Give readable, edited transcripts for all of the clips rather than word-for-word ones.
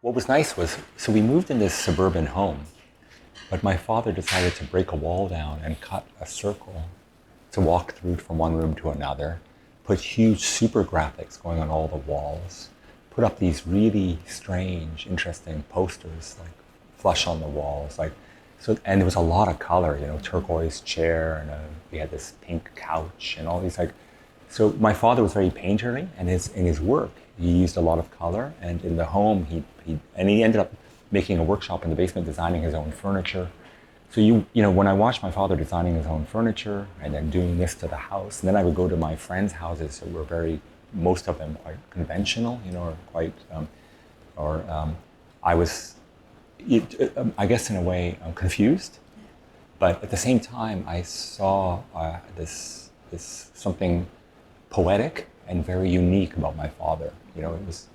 What was nice was, so we moved in this suburban home, but my father decided to break a wall down and cut a circle to walk through from one room to another, put huge super graphics going on all the walls, put up these really strange, interesting posters, like flush on the walls, like so, and there was a lot of color, turquoise chair, and we had this pink couch, and all these like. So my father was very painterly, and in his work he used a lot of color, and in the home he ended up making a workshop in the basement, designing his own furniture. So when I watched my father designing his own furniture and then doing this to the house, and then I would go to my friends' houses that were most of them quite conventional, or quite, I was, I guess in a way, confused, but at the same time I saw this something poetic and very unique about my father. It was,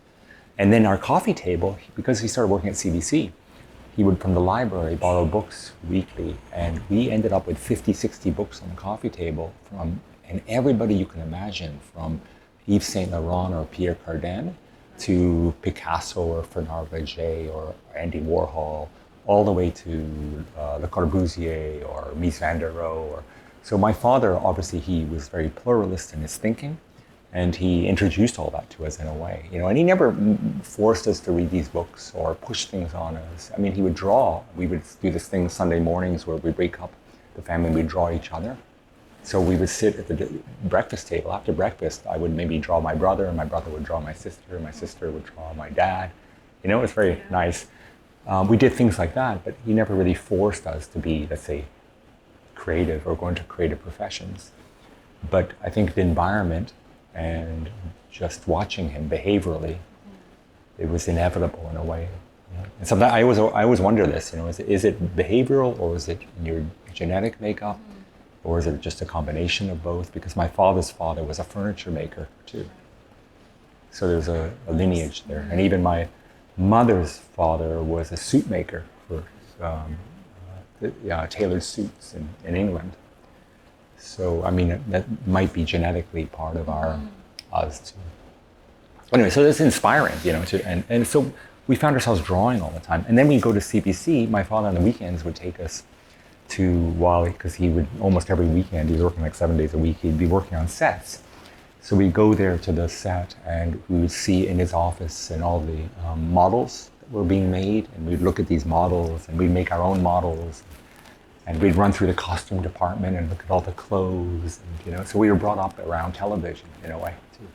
and then our coffee table, because he started working at CBC. He would, from the library, borrow books weekly, and we ended up with 50, 60 books on the coffee table and everybody you can imagine, from Yves Saint Laurent or Pierre Cardin to Picasso or Bernard Verger or Andy Warhol, all the way to Le Corbusier or Mies van der Rohe. So my father, obviously, he was very pluralist in his thinking, and he introduced all that to us in a way, and he never forced us to read these books or push things on us. I mean, he would draw. We would do this thing Sunday mornings where we'd wake up the family and we'd draw each other. So we would sit at the breakfast table. After breakfast, I would maybe draw my brother, and my brother would draw my sister would draw my dad. It was very nice. We did things like that, but he never really forced us to be, let's say, creative or go into creative professions. But I think the environment and just watching him behaviorally, it was inevitable in a way. And sometimes I always wonder this, is it behavioral, or is it in your genetic makeup, or is it just a combination of both? Because my father's father was a furniture maker too. So there's a lineage there. And even my mother's father was a suit maker for tailored suits in England. So, I mean, that might be genetically part of us too. Anyway, so it's inspiring, and so we found ourselves drawing all the time. And then we go to CBC. My father on the weekends would take us because he would, almost every weekend, he was working like 7 days a week, he'd be working on sets. So we'd go there to the set, and we would see in his office and all the models that were being made, and we'd look at these models, and we'd make our own models. And we'd run through the costume department and look at all the clothes, so we were brought up around television in a way too.